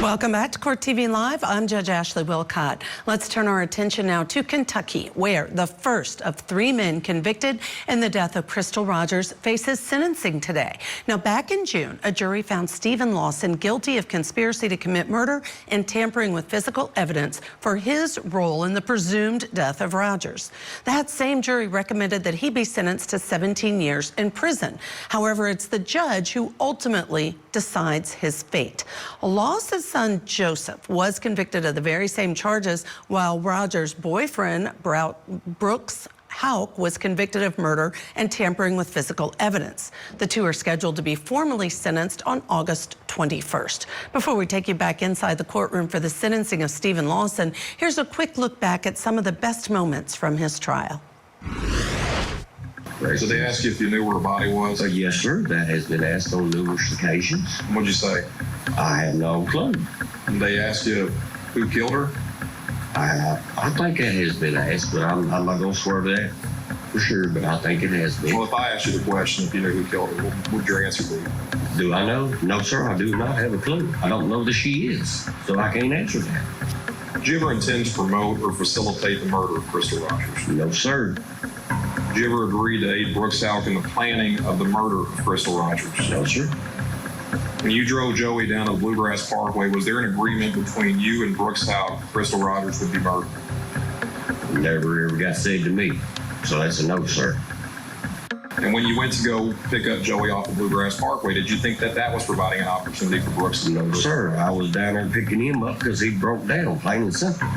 Welcome back to Court TV Live. I'm Judge Ashley Wilcott. Let's turn our attention now to Kentucky, where the first of 3 men convicted in the death of Crystal Rogers faces sentencing today. Now, back in June, a jury found Steven Lawson guilty of conspiracy to commit murder and tampering with physical evidence for his role in the presumed death of Rogers. That same jury recommended that he be sentenced to 17 years in prison. However, it's the judge who ultimately decides his fate. Lawson's son Joseph was convicted of the very same charges, while Rogers' boyfriend Brooks Houck was convicted of murder and tampering with physical evidence. The two are scheduled to be formally sentenced on August 21st. Before we take you back inside the courtroom for the sentencing of Steven Lawson, here's a quick look back at some of the best moments from his trial. So they asked you if you knew where her body was? Yes, sir. That has been asked on numerous occasions. What'd you say? I have no clue. And they asked you who killed her? I think that has been asked, but I'm not going to swear to that for sure, but I think it has been. Well, if I asked you the question, if you knew who killed her, what would your answer be? Do I know? No, sir, I do not have a clue. I don't know that she is, so I can't answer that. Did you ever intend to promote or facilitate the murder of Crystal Rogers? No, sir. Did you ever agree to aid Brooks Houck in the planning of the murder of Crystal Rogers? No, sir. When you drove Joey down to Bluegrass Parkway, was there an agreement between you and Brooks Houck Crystal Rogers would be murdered? Never ever got said to me, so that's a no, sir. And when you went to go pick up Joey off of Bluegrass Parkway, did you think that that was providing an opportunity for Brooks to No, sir. I was down there picking him up because he broke down, plain and simple.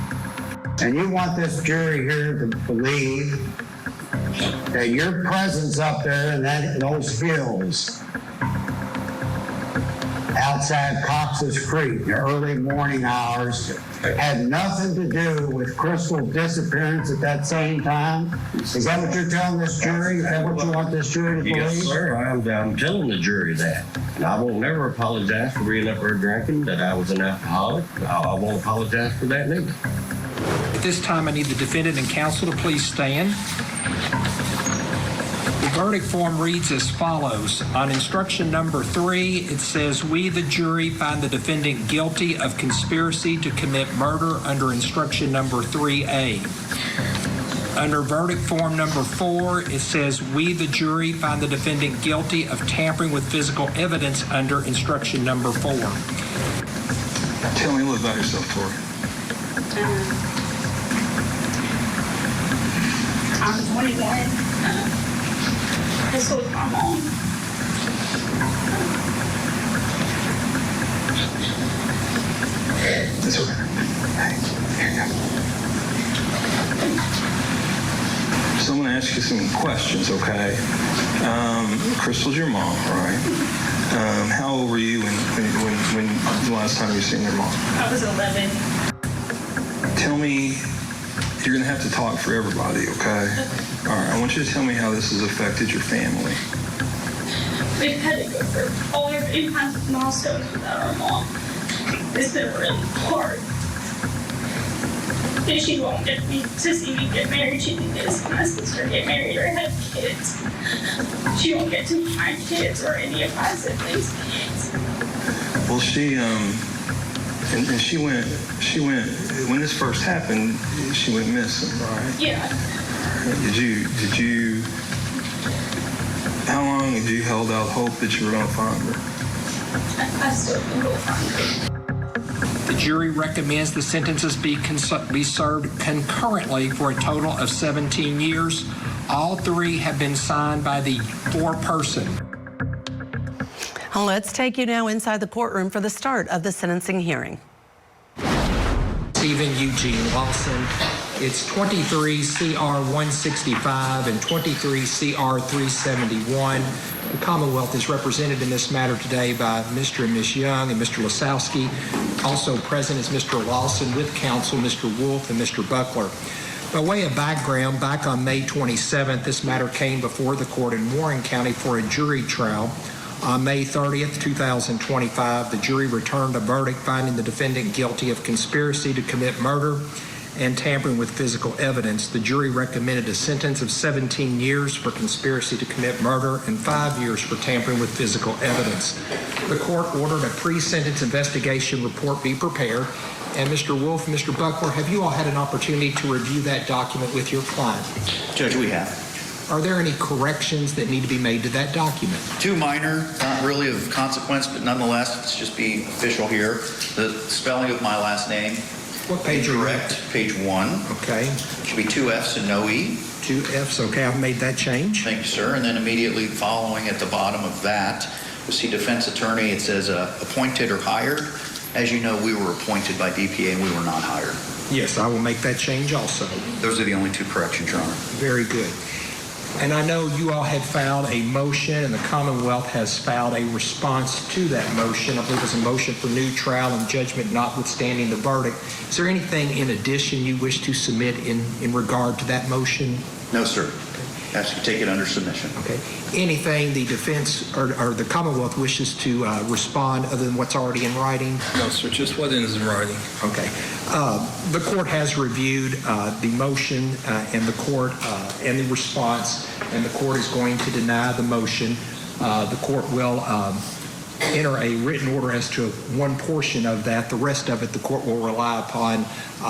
And you want this jury here to believe that your presence up there in those fields outside Cox's Creek, the early morning hours, had nothing to do with Crystal's disappearance at that same time? Is that what you're telling this jury? Is that what you want this jury to believe? Yes, sir. I'm telling the jury that. And I won't never apologize for being up there drinking, that I was an alcoholic. I won't apologize for that neither. At this time, I need the defendant and counsel to please stand. The verdict form reads as follows. On instruction number 3, it says, "We, the jury, find the defendant guilty of conspiracy to commit murder," under instruction number 3A. Under verdict form number 4, it says, "We, the jury, find the defendant guilty of tampering with physical evidence," under instruction number 4. Tell me a little about yourself, Tori. I'm 21. This was my mom. It's okay. Hey, here you go. So I'm going to ask you some questions, okay? Crystal's your mom, right? How old were you when the last time you seen your mom? I was 11. Tell me, you're going to have to talk for everybody, okay? All right, I want you to tell me how this has affected your family. We've had to go through all our milestones without our mom. It's been really hard. And she won't get me to see me get married. She didn't get to see my sister get married or have kids. She won't get to meet my kids or any of my siblings' kids. Well, she went, when this first happened, she went missing, right? Yeah. How long did you hold out hope that you were going to find her? I still can go find her. The jury recommends the sentences be served concurrently for a total of 17 years. All 3 have been signed by the foreperson. Let's take you now inside the courtroom for the start of the sentencing hearing. Steven Eugene Lawson. It's 23 CR 165 and 23 CR 371. The Commonwealth is represented in this matter today by Mr. and Ms. Young and Mr. Lasowski. Also present is Mr. Lawson with counsel, Mr. Wolf and Mr. Buckler. By way of background, back on May 27th, this matter came before the court in Warren County for a jury trial. On May 30th, 2025, the jury returned a verdict finding the defendant guilty of conspiracy to commit murder and tampering with physical evidence. The jury recommended a sentence of 17 years for conspiracy to commit murder and 5 years for tampering with physical evidence. The court ordered a pre-sentence investigation report be prepared. And Mr. Wolf, Mr. Buckler, have you all had an opportunity to review that document with your client? Judge, we have. Are there any corrections that need to be made to that document? 2 minor, not really of consequence, but nonetheless, let's just be official here. The spelling of my last name. What page are you at? Correct, page 1. Okay. Should be 2 F's and no E. 2 F's, okay, I've made that change. Thank you, sir. And then immediately following at the bottom of that, you'll see defense attorney, it says appointed or hired. As you know, we were appointed by DPA and we were not hired. Yes, I will make that change also. Those are the only 2 corrections, Your Honor. Very good. And I know you all had filed a motion and the Commonwealth has filed a response to that motion. I believe it was a motion for new trial and judgment notwithstanding the verdict. Is there anything in addition you wish to submit in regard to that motion? No, sir. Ask you to take it under submission. Okay. Anything the defense or the Commonwealth wishes to respond other than what's already in writing? No, sir, just what is in writing. Okay. The court has reviewed the motion and the court and the response, and the court is going to deny the motion. The court will enter a written order as to one portion of that. The rest of it, the court will rely upon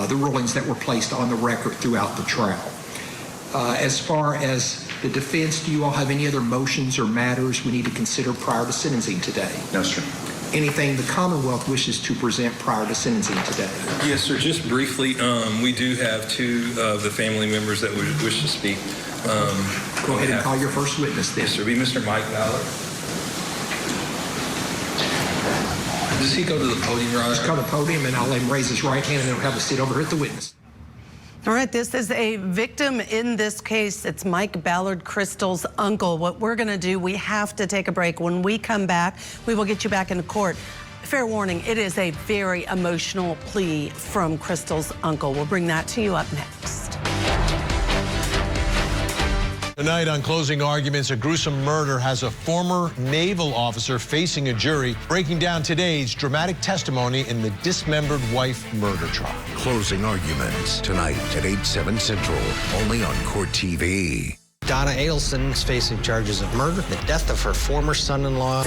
the rulings that were placed on the record throughout the trial. As far as the defense, do you all have any other motions or matters we need to consider prior to sentencing today? No, sir. Anything the Commonwealth wishes to present prior to sentencing today? Yes, sir. Just briefly, we do have 2 of the family members that would wish to speak. Go ahead and call your first witness then. Yes, sir. Be Mr. Mike Ballard. Does he go to the podium, Your Honor? Just come to the podium and I'll let him raise his right hand and then we'll have a seat over here at the witness. All right, this is a victim in this case. It's Mike Ballard, Crystal's uncle. What we're going to do, we have to take a break. When we come back, we will get you back into court. Fair warning, it is a very emotional plea from Crystal's uncle. We'll bring that to you up next. Tonight on Closing Arguments, a gruesome murder has a former naval officer facing a jury, breaking down today's dramatic testimony in the dismembered wife murder trial. Closing Arguments, tonight at 8/7 Central, only on Court TV. Donna Adelson is facing charges of murder, the death of her former son-in-law.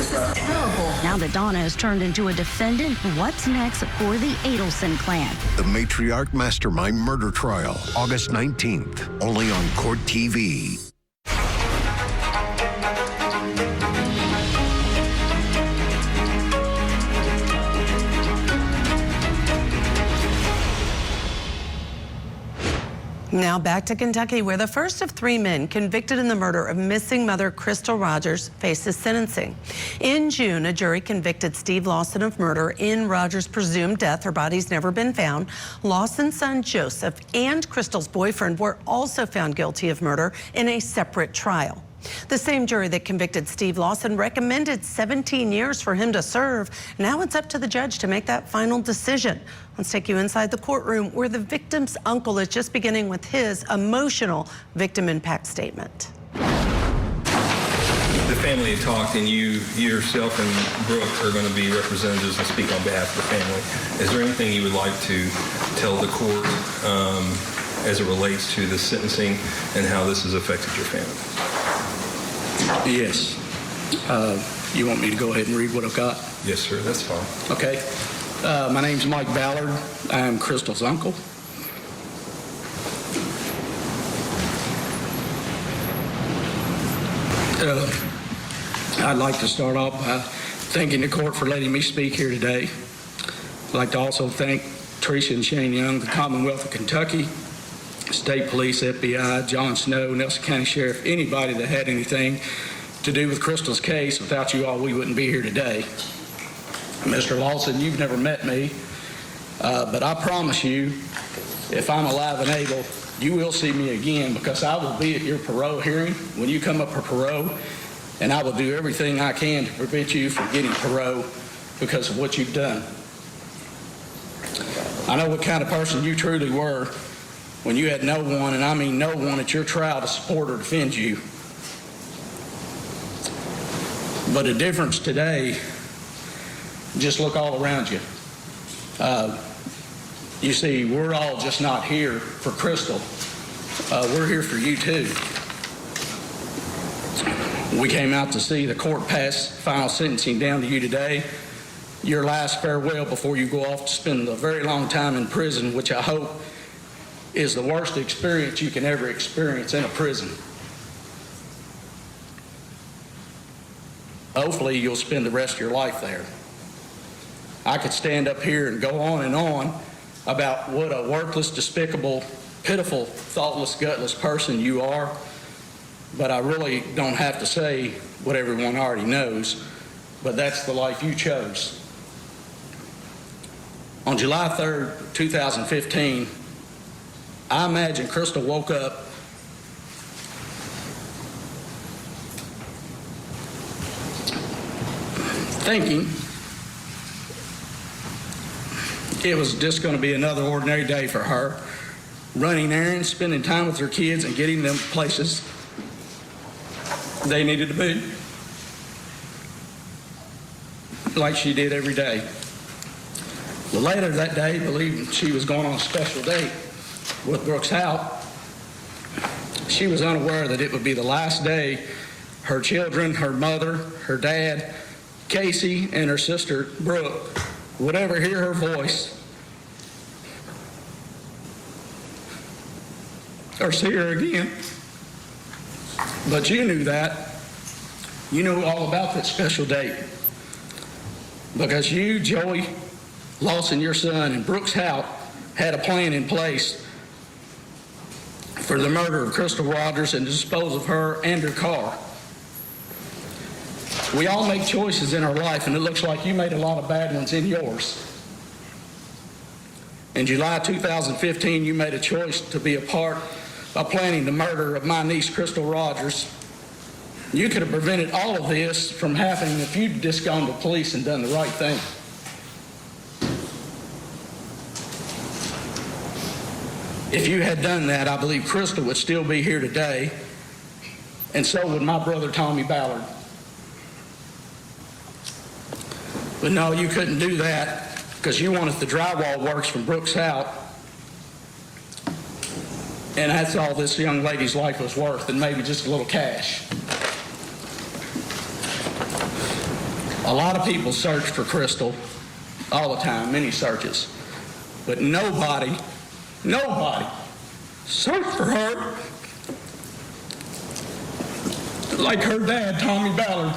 Now that Donna has turned into a defendant, what's next for the Adelson clan? The Matriarch Mastermind Murder Trial, August 19th, only on Court TV. Now back to Kentucky, where the first of 3 men convicted in the murder of missing mother Crystal Rogers faces sentencing. In June, a jury convicted Steve Lawson of murder in Rogers' presumed death. Her body's never been found. Lawson's son Joseph and Crystal's boyfriend were also found guilty of murder in a separate trial. The same jury that convicted Steve Lawson recommended 17 years for him to serve. Now it's up to the judge to make that final decision. Let's take you inside the courtroom where the victim's uncle is just beginning with his emotional victim impact statement. The family had talked, and you yourself and Brooke are going to be representatives and speak on behalf of the family. Is there anything you would like to tell the court as it relates to the sentencing and how this has affected your family? Yes. You want me to go ahead and read what I've got? Yes, sir. That's fine. Okay. My name's Mike Ballard. I'm Crystal's uncle. I'd like to start off by thanking the court for letting me speak here today. I'd like to also thank Tricia and Shane Young, the Commonwealth of Kentucky, State Police, FBI, John Snow, Nelson County Sheriff, anybody that had anything to do with Crystal's case. Without you all, we wouldn't be here today. Mr. Lawson, you've never met me, but I promise you, if I'm alive and able, you will see me again, because I will be at your parole hearing when you come up for parole, and I will do everything I can to prevent you from getting parole because of what you've done. I know what kind of person you truly were when you had no one, and I mean no one, at your trial to support or defend you. But the difference today, just look all around you. You see, we're all just not here for Crystal. We're here for you too. We came out to see the court pass final sentencing down to you today. Your last farewell before you go off to spend a very long time in prison, which I hope is the worst experience you can ever experience in a prison. Hopefully you'll spend the rest of your life there. I could stand up here and go on and on about what a worthless, despicable, pitiful, thoughtless, gutless person you are, but I really don't have to say what everyone already knows, but that's the life you chose. On July 3rd, 2015, I imagine Crystal woke up thinking it was just going to be another ordinary day for her, running errands, spending time with her kids, and getting them places they needed to be, like she did every day. Well, later that day, believing she was going on a special date with Brooks Hout, she was unaware that it would be the last day her children, her mother, her dad, Casey, and her sister, Brooke, would ever hear her voice or see her again. But you knew that. You knew all about that special date because you, Joey Lawson, your son, and Brooks Hout had a plan in place for the murder of Crystal Rogers and to dispose of her and her car. We all make choices in our life, and it looks like you made a lot of bad ones in yours. In July 2015, you made a choice to be a part of planning the murder of my niece, Crystal Rogers. You could have prevented all of this from happening if you'd just gone to police and done the right thing. If you had done that, I believe Crystal would still be here today, and so would my brother Tommy Ballard. But no, you couldn't do that because you wanted the drywall works from Brooks Hout, and that's all this young lady's life was worth, and maybe just a little cash. A lot of people search for Crystal all the time, many searches, but nobody searched for her like her dad, Tommy Ballard.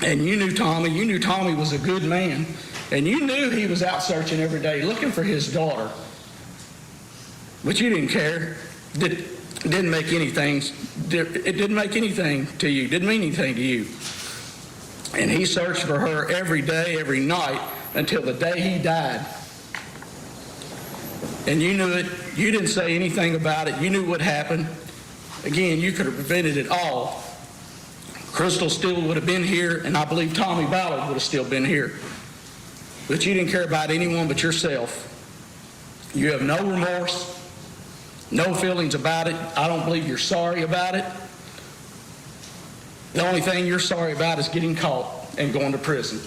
And you knew Tommy was a good man, and you knew he was out searching every day looking for his daughter. But you didn't care. It didn't make anything to you, didn't mean anything to you. And he searched for her every day, every night, until the day he died. And you knew it. You didn't say anything about it. You knew what happened. Again, you could have prevented it all. Crystal still would have been here, and I believe Tommy Ballard would have still been here. But you didn't care about anyone but yourself. You have no remorse, no feelings about it. I don't believe you're sorry about it. The only thing you're sorry about is getting caught and going to prison.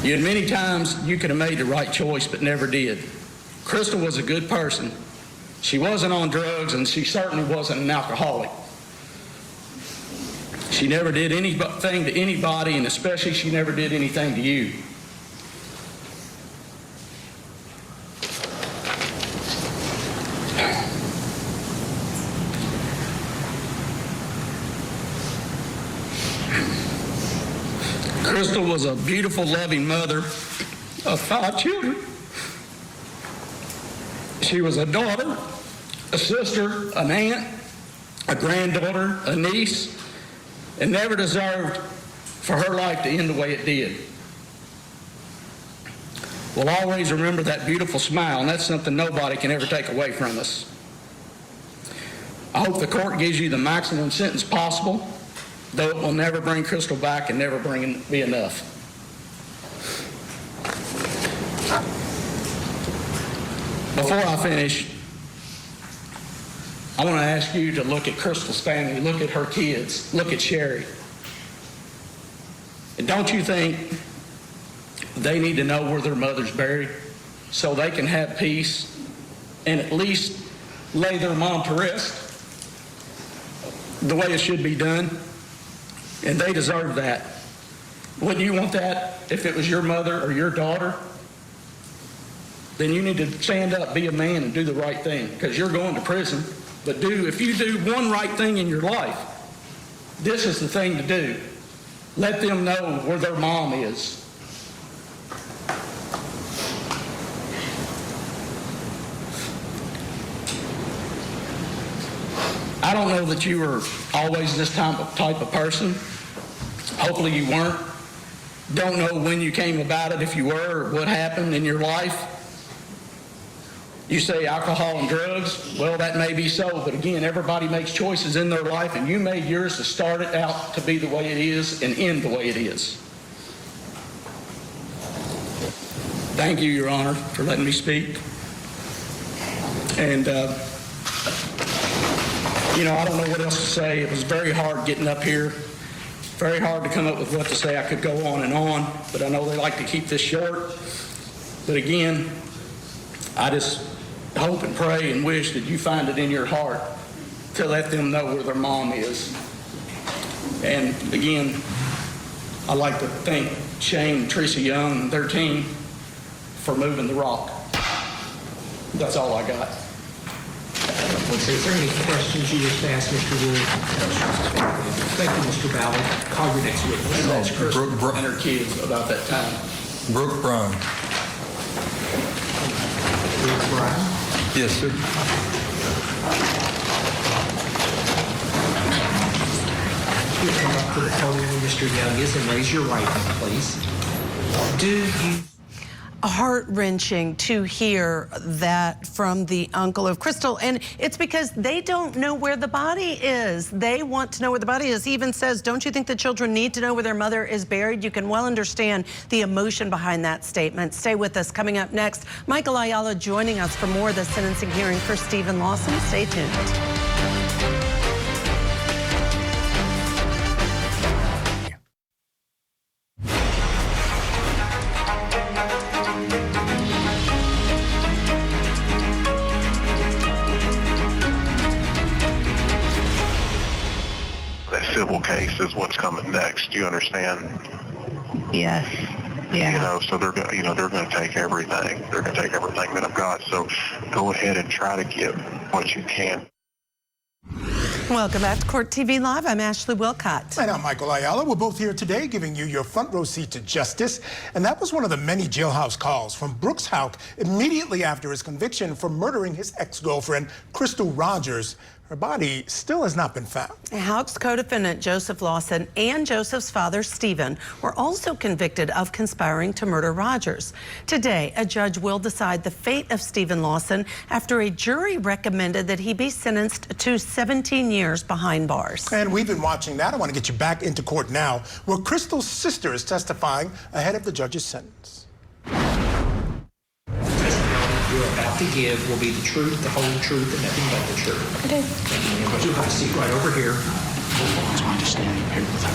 You had many times you could have made the right choice, but never did. Crystal was a good person. She wasn't on drugs, and she certainly wasn't an alcoholic. She never did anything to anybody, and especially she never did anything to you. Crystal was a beautiful, loving mother of 5 children. She was a daughter, a sister, an aunt, a granddaughter, a niece, and never deserved for her life to end the way it did. We'll always remember that beautiful smile, and that's something nobody can ever take away from us. I hope the court gives you the maximum sentence possible, though it will never bring Crystal back and never be enough. Before I finish, I want to ask you to look at Crystal's family, look at her kids, look at Sherry. And don't you think they need to know where their mother's buried so they can have peace and at least lay their mom to rest the way it should be done? And they deserve that. Wouldn't you want that if it was your mother or your daughter? Then you need to stand up, be a man, and do the right thing, because you're going to prison. But if you do one right thing in your life, this is the thing to do. Let them know where their mom is. I don't know that you were always this type of person. Hopefully you weren't. Don't know when you came about it, if you were, or what happened in your life. You say alcohol and drugs. Well, that may be so, but again, everybody makes choices in their life, and you made yours to start it out to be the way it is and end the way it is. Thank you, Your Honor, for letting me speak. And, I don't know what else to say. It was very hard getting up here. Very hard to come up with what to say. I could go on and on, but I know they like to keep this short. But again, I just hope and pray and wish that you find it in your heart to let them know where their mom is. And again, I'd like to thank Shane and Teresa Young and their team for moving the rock. That's all I got. Is there any questions you wish to ask Mr. Wood? Thank you, Mr. Ballard. Call your next witness. That's Crystal and her kids about that time. Brooke Brown. Brooke Brown? Yes, sir. You come up to the podium where Mr. Young is and raise your right hand, please. Do you... Heart-wrenching to hear that from the uncle of Crystal, and it's because they don't know where the body is. They want to know where the body is. He even says, don't you think the children need to know where their mother is buried? You can well understand the emotion behind that statement. Stay with us. Coming up next, Michael Ayala joining us for more of the sentencing hearing for Steven Lawson. Stay tuned. Civil case is what's coming next. You understand? Yes. Yeah. So they're going to take everything. They're going to take everything that I've got. So go ahead and try to get what you can. Welcome back to Court TV Live. I'm Ashley Wilcott. And I'm Michael Ayala. We're both here today giving you your front row seat to justice. And that was one of the many jailhouse calls from Brooks Houck immediately after his conviction for murdering his ex-girlfriend, Crystal Rogers. Her body still has not been found. Houck's co-defendant Joseph Lawson and Joseph's father Steven were also convicted of conspiring to murder Rogers. Today, a judge will decide the fate of Steven Lawson after a jury recommended that he be sentenced to 17 years behind bars. And we've been watching that. I want to get you back into court now, where Crystal's sister is testifying ahead of the judge's sentence. You're about to give will be the truth, the whole truth, and nothing but the truth. Okay. But you'll have a seat right over here. It's going to stand here with her.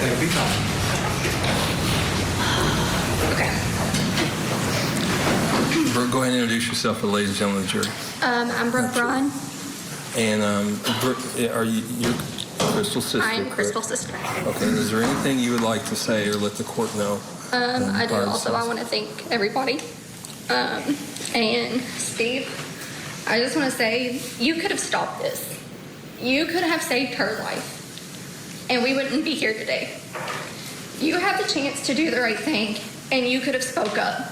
That'll be fine. Okay. Brooke, go ahead and introduce yourself to the ladies and gentlemen of the jury. I'm Brooke Braun. And Brooke, are you Crystal's sister? I'm Crystal's sister. Okay. Is there anything you would like to say or let the court know? I do. Also, I want to thank everybody. And Steve, I just want to say you could have stopped this. You could have saved her life, and we wouldn't be here today. You had the chance to do the right thing, and you could have spoke up.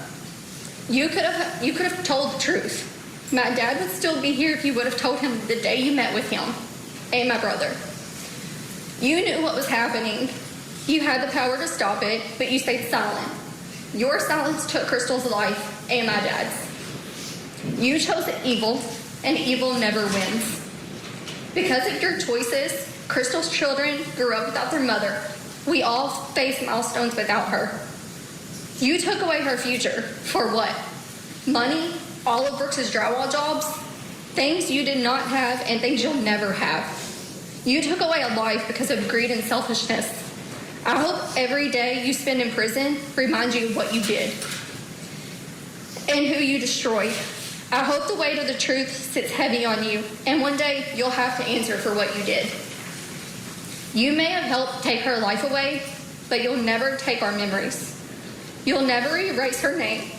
You could have told the truth. My dad would still be here if you would have told him the day you met with him, and my brother. You knew what was happening. You had the power to stop it, but you stayed silent. Your silence took Crystal's life and my dad's. You chose evil, and evil never wins. Because of your choices, Crystal's children grew up without their mother. We all face milestones without her. You took away her future. For what? money, all of Brooks's drywall jobs, things you did not have and things you'll never have. You took away a life because of greed and selfishness. I hope every day you spend in prison reminds you of what you did and who you destroyed. I hope the weight of the truth sits heavy on you, and one day you'll have to answer for what you did. You may have helped take her life away, but you'll never take our memories. You'll never erase her name.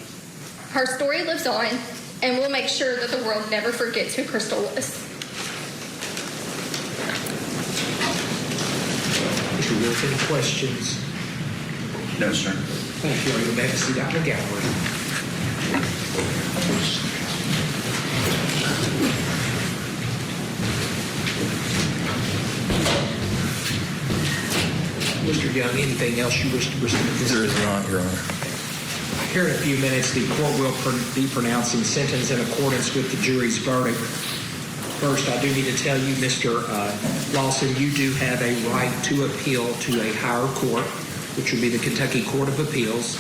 Her story lives on, and we'll make sure that the world never forgets who Crystal was. Mr. Wolf, any questions? No, sir. Thank you. I'll go back to see Dr. Gallery. Mr. Young, anything else you wish to proceed with this? There is not, Your Honor. Here in a few minutes, the court will be pronouncing sentence in accordance with the jury's verdict. First, I do need to tell you, Mr. Lawson, you do have a right to appeal to a higher court, which would be the Kentucky Court of Appeals.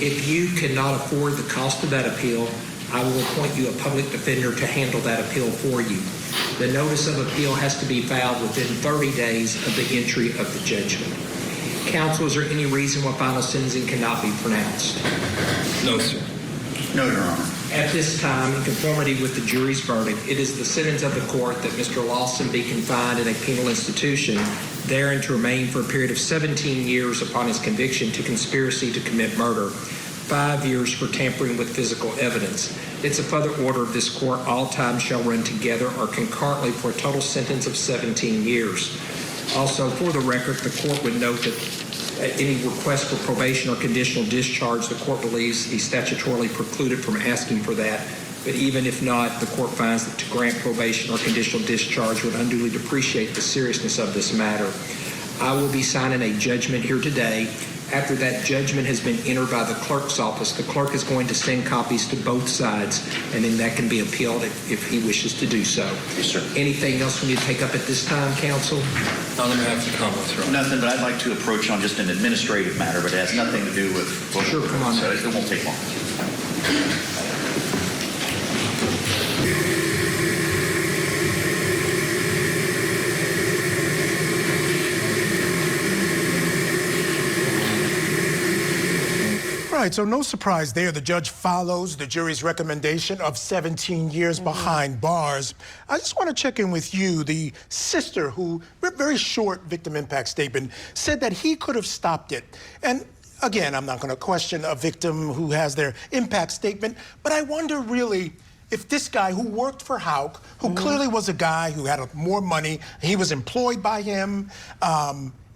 If you cannot afford the cost of that appeal, I will appoint you a public defender to handle that appeal for you. The notice of appeal has to be filed within 30 days of the entry of the judgment. Counsel, is there any reason why final sentencing cannot be pronounced? No, sir. No, Your Honor. At this time, in conformity with the jury's verdict, it is the sentence of the court that Mr. Lawson be confined in a penal institution, therein to remain for a period of 17 years upon his conviction to conspiracy to commit murder, 5 years for tampering with physical evidence. It's a further order of this court, all time shall run together or concurrently for a total sentence of 17 years. Also, for the record, the court would note that any request for probation or conditional discharge, the court believes he's statutorily precluded from asking for that. But even if not, the court finds that to grant probation or conditional discharge would unduly depreciate the seriousness of this matter. I will be signing a judgment here today. After that judgment has been entered by the clerk's office, the clerk is going to send copies to both sides, and then that can be appealed if he wishes to do so. Yes, sir. Anything else we need to take up at this time, counsel? I'm going to have some comments, Your Honor. Nothing, but I'd like to approach on just an administrative matter, but it has nothing to do with... Well, sure, come on. So it won't take long. Right, so no surprise there. The judge follows the jury's recommendation of 17 years behind bars. I just want to check in with you. The sister who, very short victim impact statement, said that he could have stopped it. And again, I'm not going to question a victim who has their impact statement, but I wonder really if this guy who worked for Houck, who clearly was a guy who had more money, he was employed by him,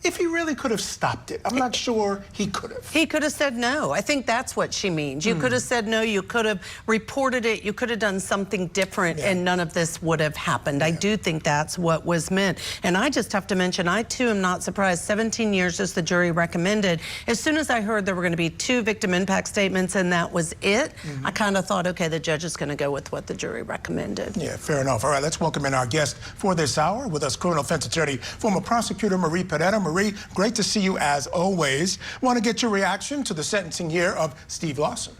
if he really could have stopped it. I'm not sure he could have. He could have said no. I think that's what she means. You could have said no, you could have reported it, you could have done something different, and none of this would have happened. I do think that's what was meant. And I just have to mention, I too am not surprised. 17 years as the jury recommended. As soon as I heard there were going to be 2 victim impact statements and that was it, I kind of thought, okay, the judge is going to go with what the jury recommended. Yeah, fair enough. All right, let's welcome in our guest for this hour. With us, criminal defense attorney, former prosecutor Marie Pedetta. Marie, great to see you as always. Want to get your reaction to the sentencing here of Steve Lawson.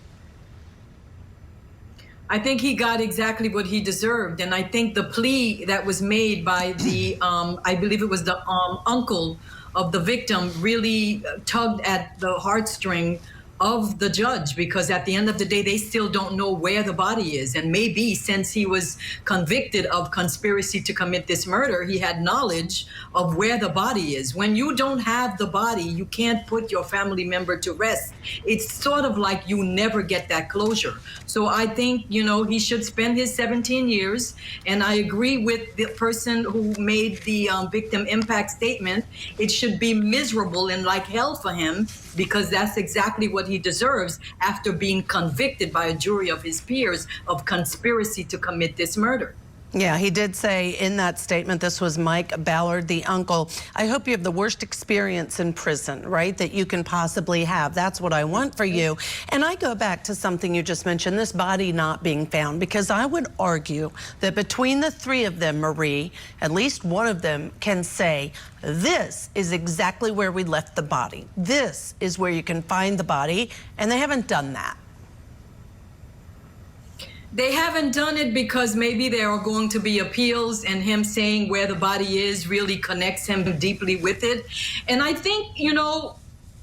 I think he got exactly what he deserved. And I think the plea that was made by the, I believe it was the uncle of the victim, really tugged at the heartstring of the judge, because at the end of the day, they still don't know where the body is. And maybe since he was convicted of conspiracy to commit this murder, he had knowledge of where the body is. When you don't have the body, you can't put your family member to rest. It's sort of like you never get that closure. So I think, you know, he should spend his 17 years. And I agree with the person who made the victim impact statement. It should be miserable and like hell for him, because that's exactly what he deserves after being convicted by a jury of his peers of conspiracy to commit this murder. Yeah, he did say in that statement, this was Mike Ballard, the uncle, I hope you have the worst experience in prison, right, that you can possibly have. That's what I want for you. And I go back to something you just mentioned, this body not being found, because I would argue that between the 3 of them, Marie, at least one of them can say, this is exactly where we left the body. This is where you can find the body, and they haven't done that. They haven't done it because maybe there are going to be appeals, and him saying where the body is really connects him deeply with it. And I think, you know,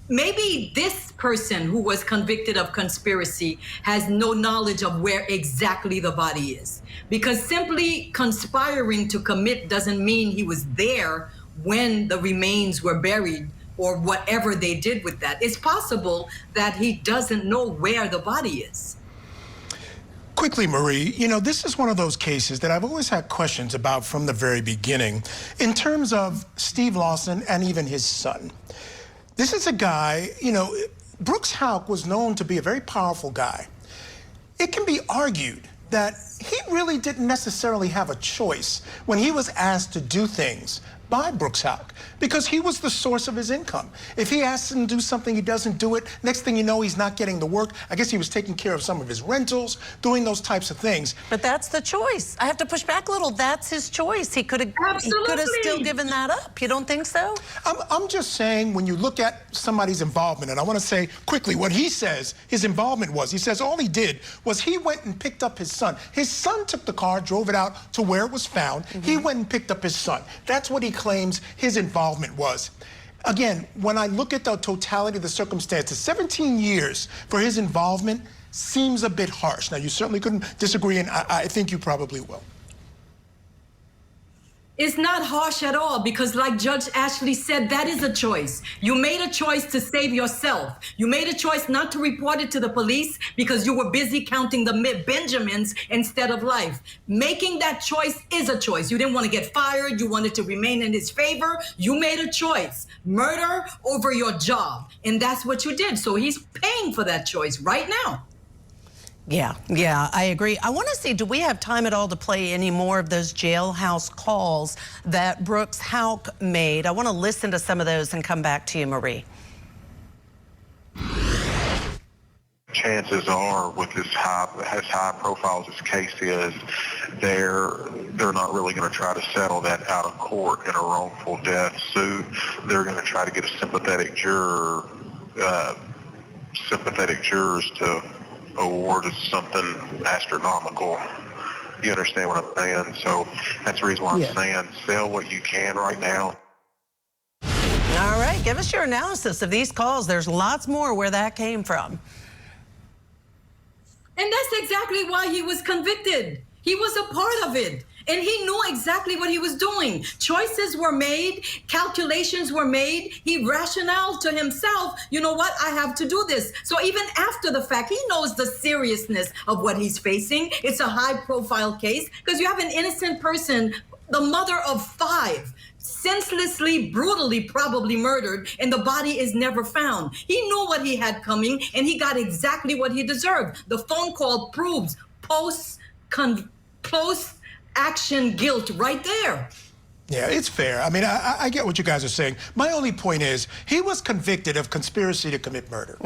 maybe this person who was convicted of conspiracy has no knowledge of where exactly the body is. Because simply conspiring to commit doesn't mean he was there when the remains were buried or whatever they did with that. It's possible that he doesn't know where the body is. Quickly, Marie, you know, this is one of those cases that I've always had questions about from the very beginning in terms of Steve Lawson and even his son. This is a guy, you know, Brooks Houck was known to be a very powerful guy. It can be argued that he really didn't necessarily have a choice when he was asked to do things by Brooks Houck, because he was the source of his income. If he asks him to do something, he doesn't do it. Next thing you know, he's not getting the work. I guess he was taking care of some of his rentals, doing those types of things. But that's the choice. I have to push back a little. That's his choice. He could have still given that up. You don't think so? I'm just saying, when you look at somebody's involvement, and I want to say quickly what he says his involvement was. He says all he did was he went and picked up his son. His son took the car, drove it out to where it was found. He went and picked up his son. That's what he claims his involvement was. Again, when I look at the totality of the circumstances, 17 years for his involvement seems a bit harsh. Now, you certainly couldn't disagree, and I think you probably will. It's not harsh at all, because like Judge Ashley said, that is a choice. You made a choice to save yourself. You made a choice not to report it to the police because you were busy counting the Benjamins instead of life. Making that choice is a choice. You didn't want to get fired. You wanted to remain in his favor. You made a choice. Murder over your job. And that's what you did. So he's paying for that choice right now. Yeah, I agree. I want to see, do we have time at all to play any more of those jailhouse calls that Brooks Houck made? I want to listen to some of those and come back to you, Marie. Chances are, with as high profile as this case is, they're not really going to try to settle that out of court in a wrongful death suit. They're going to try to get a sympathetic jurors to award something astronomical. You understand what I'm saying? So that's the reason why I'm saying sell what you can right now. All right, give us your analysis of these calls. There's lots more where that came from. And that's exactly why he was convicted. He was a part of it. And he knew exactly what he was doing. Choices were made, calculations were made. He rationalized to himself, you know what, I have to do this. So even after the fact, he knows the seriousness of what he's facing. It's a high-profile case because you have an innocent person, the mother of 5, senselessly, brutally, probably murdered, and the body is never found. He knew what he had coming, and he got exactly what he deserved. The phone call proves post-action guilt right there. Yeah, it's fair. I mean, I get what you guys are saying. My only point is, he was convicted of conspiracy to commit murder.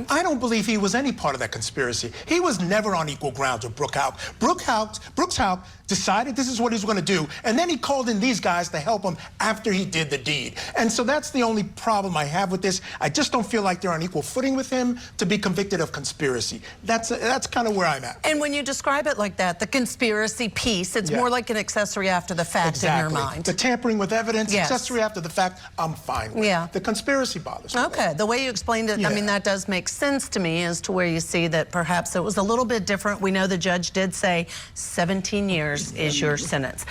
I don't believe he was any part of that conspiracy. He was never on equal grounds with Brooks Houck. Brooks Houck decided this is what he was going to do, and then he called in these guys to help him after he did the deed. And so that's the only problem I have with this. I just don't feel like they're on equal footing with him to be convicted of conspiracy. That's kind of where I'm at. And when you describe it like that, the conspiracy piece, it's more like an accessory after the fact in your mind. The tampering with evidence, accessory after the fact, I'm fine with. The conspiracy bothers me. Okay, the way you explained it, I mean, that does make sense to me as to where you see that perhaps it was a little bit different. We know the judge did say 17 years is your sentence.